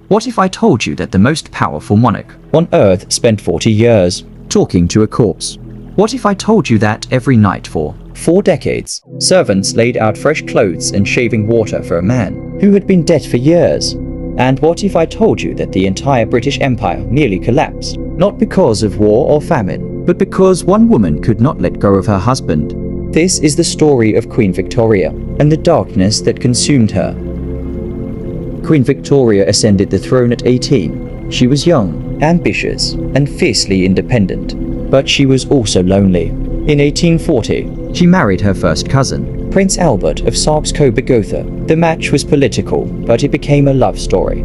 What if I told you that the most powerful monarch on earth spent 40 years talking to a corpse? What if I told you that every night for 4 decades, servants laid out fresh clothes and shaving water for a man who had been dead for years? And what if I told you that the entire British Empire nearly collapsed, not because of war or famine, but because one woman could not let go of her husband? This is the story of Queen Victoria and the darkness that consumed her. Queen Victoria ascended the throne at 18. She was young, ambitious, and fiercely independent, but she was also lonely. In 1840, she married her first cousin, Prince Albert of Saxe-Coburg-Gotha. The match was political, but it became a love story.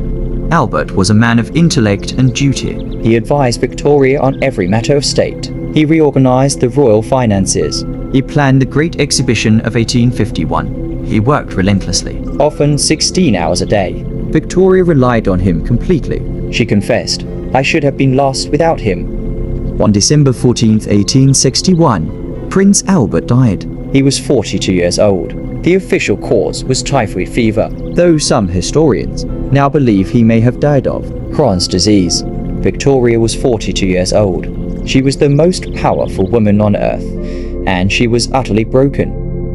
Albert was a man of intellect and duty. He advised Victoria on every matter of state. He reorganized the royal finances. He planned the Great Exhibition of 1851. He worked relentlessly, often 16 hours a day. Victoria relied on him completely. She confessed, "I should have been lost without him." On December 14, 1861, Prince Albert died. He was 42 years old. The official cause was typhoid fever, though some historians now believe he may have died of Crohn's disease. Victoria was 42 years old. She was the most powerful woman on earth, and she was utterly broken.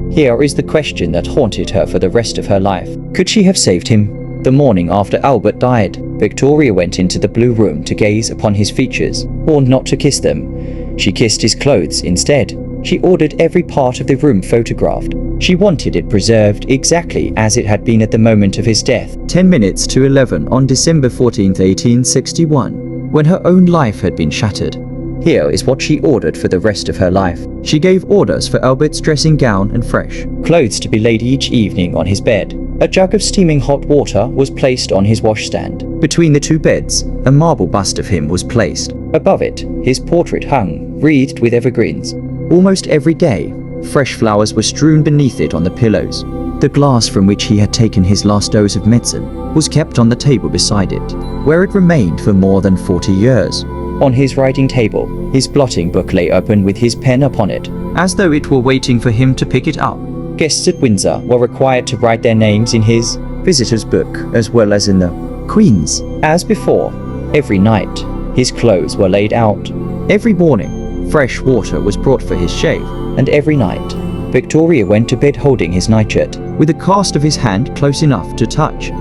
Here is the question that haunted her for the rest of her life. Could she have saved him? The morning after Albert died, Victoria went into the blue room to gaze upon his features, warned not to kiss them. She kissed his clothes instead. She ordered every part of the room photographed. She wanted it preserved exactly as it had been at the moment of his death. 10 minutes to 11 on December 14, 1861, when her own life had been shattered. Here is what she ordered for the rest of her life. She gave orders for Albert's dressing gown and fresh clothes to be laid each evening on his bed. A jug of steaming hot water was placed on his washstand. Between the 2 beds, a marble bust of him was placed. Above it, his portrait hung, wreathed with evergreens. Almost every day, fresh flowers were strewn beneath it on the pillows. The glass from which he had taken his last dose of medicine was kept on the table beside it, where it remained for more than 40 years. On his writing table, his blotting book lay open with his pen upon it, as though it were waiting for him to pick it up. Guests at Windsor were required to write their names in his visitor's book as well as in the Queen's. As before, every night, his clothes were laid out. Every morning, fresh water was brought for his shave, and every night, Victoria went to bed holding his nightshirt, with a cast of his hand close enough to touch.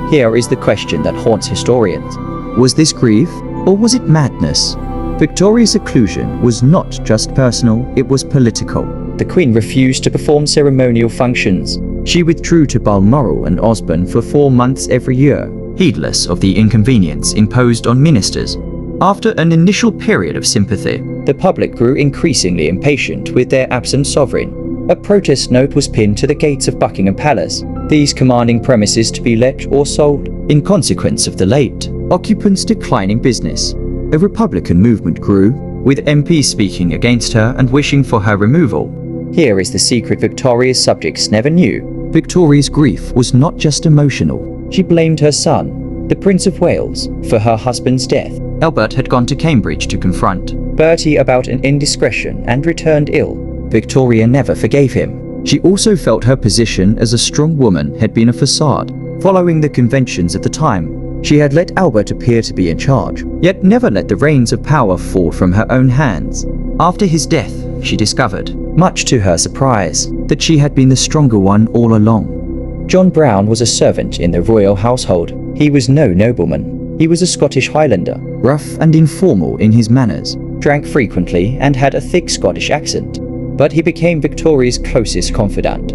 Here is the question that haunts historians. Was this grief, or was it madness? Victoria's seclusion was not just personal, it was political. The Queen refused to perform ceremonial functions. She withdrew to Balmoral and Osborne for 4 months every year, heedless of the inconvenience imposed on ministers. After an initial period of sympathy, the public grew increasingly impatient with their absent sovereign. A protest note was pinned to the gates of Buckingham Palace, these commanding premises to be let or sold. In consequence of the late occupants' declining business, a Republican movement grew, with MPs speaking against her and wishing for her removal. Here is the secret Victoria's subjects never knew. Victoria's grief was not just emotional. She blamed her son, the Prince of Wales, for her husband's death. Albert had gone to Cambridge to confront Bertie about an indiscretion and returned ill. Victoria never forgave him. She also felt her position as a strong woman had been a facade. Following the conventions of the time, she had let Albert appear to be in charge, yet never let the reins of power fall from her own hands. After his death, she discovered, much to her surprise, that she had been the stronger one all along. John Brown was a servant in the royal household. He was no nobleman. He was a Scottish Highlander, rough and informal in his manners, drank frequently and had a thick Scottish accent. But he became Victoria's closest confidant.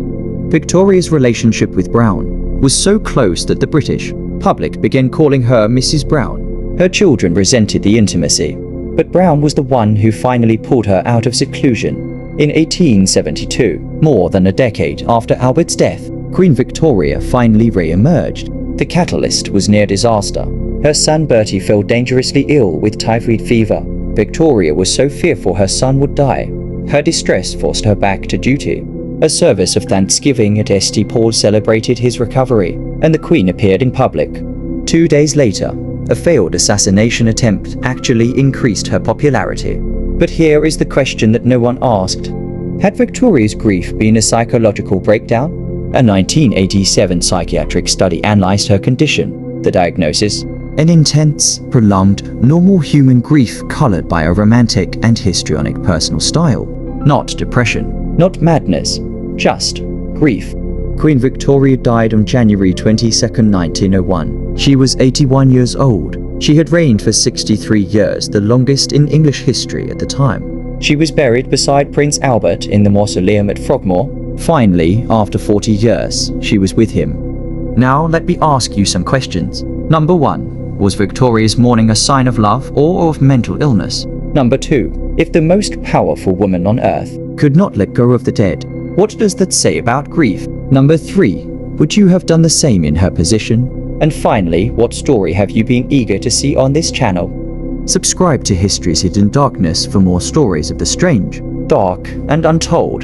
Victoria's relationship with Brown was so close that the British public began calling her Mrs. Brown. Her children resented the intimacy, but Brown was the one who finally pulled her out of seclusion. In 1872, more than a decade after Albert's death, Queen Victoria finally re-emerged. The catalyst was near disaster. Her son Bertie fell dangerously ill with typhoid fever. Victoria was so fearful her son would die. Her distress forced her back to duty. A service of thanksgiving at St. Paul's celebrated his recovery, and the Queen appeared in public. 2 days later, a failed assassination attempt actually increased her popularity. But here is the question that no one asked. Had Victoria's grief been a psychological breakdown? A 1987 psychiatric study analyzed her condition. The diagnosis: An intense, prolonged, normal human grief colored by a romantic and histrionic personal style. Not depression, not madness, just grief. Queen Victoria died on January 22, 1901. She was 81 years old. She had reigned for 63 years, the longest in English history at the time. She was buried beside Prince Albert in the mausoleum at Frogmore. Finally, after 40 years, she was with him. Now let me ask you some questions. Number 1. Was Victoria's mourning a sign of love or of mental illness? Number 2. If the most powerful woman on earth could not let go of the dead, what does that say about grief? Number 3. Would you have done the same in her position? And finally, what story have you been eager to see on this channel? Subscribe to History's Hidden Darkness for more stories of the strange, dark, and untold.